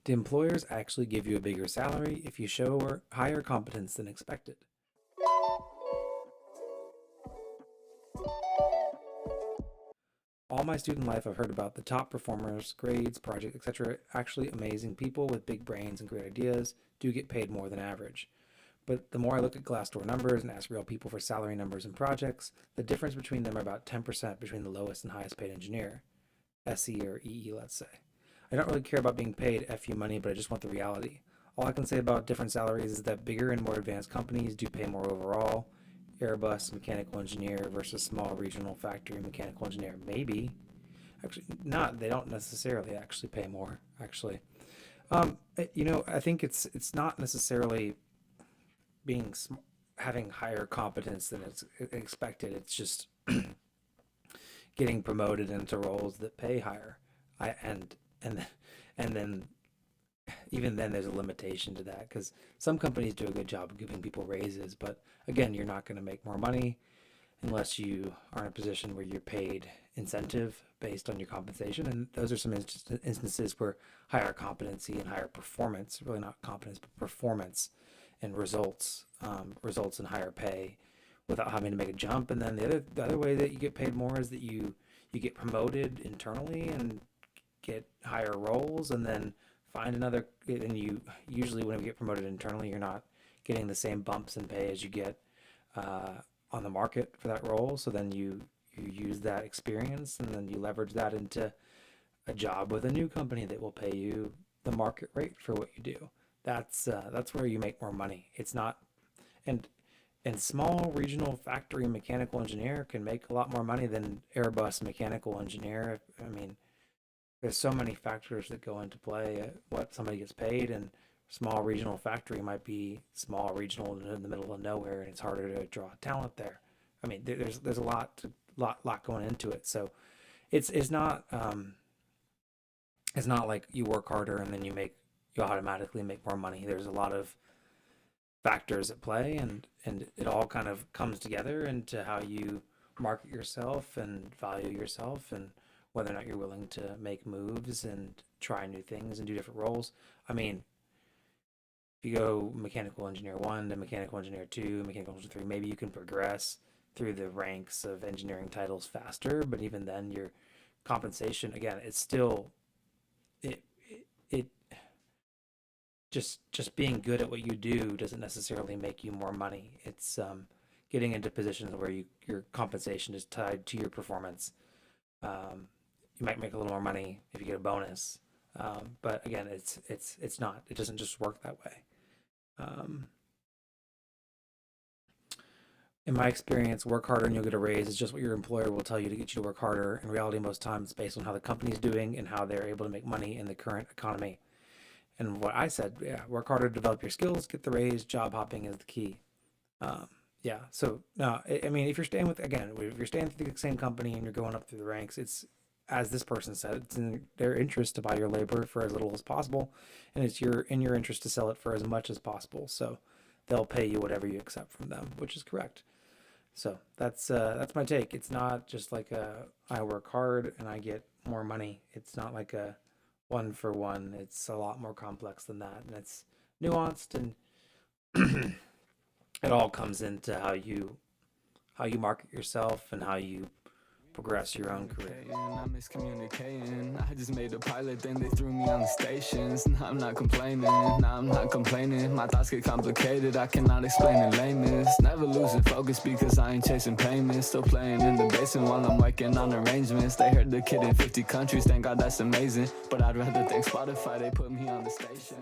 Do employers actually give you a bigger salary if you show or higher competence than expected? All my student life, I've heard about the top performers, grades, projects, etc. Actually, amazing people with big brains and great ideas do get paid more than average. But the more I look at Glassdoor numbers and ask real people for salary numbers and projects, the difference between them are about 10% between the lowest and highest paid engineer, SE or EE, let's say. I don't really care about being paid FU money, but I just want the reality. All I can say about different salaries is that bigger and more advanced companies do pay more overall. Airbus mechanical engineer versus small regional factory mechanical engineer, maybe. Actually, not. They don't necessarily actually pay more. Actually, I think it's not necessarily being having higher competence than it's expected. It's just getting promoted into roles that pay higher. I and and then even then there's a limitation to that because some companies do a good job of giving people raises, but again, you're not going to make more money unless you are in a position where you're paid incentive based on your compensation. And those are some instances where higher competency and higher performance, really not competence, but performance and results in higher pay without having to make a jump. And then the other way that you get paid more is that you get promoted internally and get higher roles, and then find another. And you usually, when you get promoted internally, you're not getting the same bumps in pay as you get on the market for that role. So then you use that experience and then you leverage that into a job with a new company that will pay you the market rate for what you do. That's where you make more money. It's not, and small regional factory mechanical engineer can make a lot more money than Airbus mechanical engineer. I mean, there's so many factors that go into play at what somebody gets paid, and small regional factory might be small regional in the middle of nowhere, and it's harder to draw talent there. I mean, there's a lot going into it. So it's not like you work harder and then you automatically make more money. There's a lot of factors at play, and it all kind of comes together into how you market yourself and value yourself, and whether or not you're willing to make moves and try new things and do different roles. I mean, if you go mechanical engineer one to mechanical engineer two, mechanical engineer three, maybe you can progress through the ranks of engineering titles faster, but even then your compensation, again, it's still it it just being good at what you do doesn't necessarily make you more money. It's getting into positions where your compensation is tied to your performance. You might make a little more money if you get a bonus, but again, it's not. It doesn't just work that way. Um, in my experience, work harder and you'll get a raise is just what your employer will tell you to get you to work harder. In reality, most times it's based on how the company's doing and how they're able to make money in the current economy. And what I said, yeah, work harder to develop your skills, get the raise. Job hopping is the key. Yeah. So no, I mean, if you're staying with again, if you're staying with the same company and you're going up through the ranks, it's as this person said, it's in their interest to buy your labor for as little as possible, and it's in your interest to sell it for as much as possible. So they'll pay you whatever you accept from them, which is correct. So that's my take. It's not just like I work hard and I get more money. It's not like a one for one. It's a lot more complex than that, and it's nuanced, and it all comes into how you market yourself and how you progress your own career. I'm miscommunicating. I just made a pilot, then they threw me on the stations. Now I'm not complaining, now I'm not complaining. My thoughts get complicated, I cannot explain in lameness. Never losing focus because I ain't chasing payments. Still playing in the basement while I'm working on arrangements. They heard the kid in 50 countries, thank God that's amazing. But I'd rather thank Spotify, they put me on the station.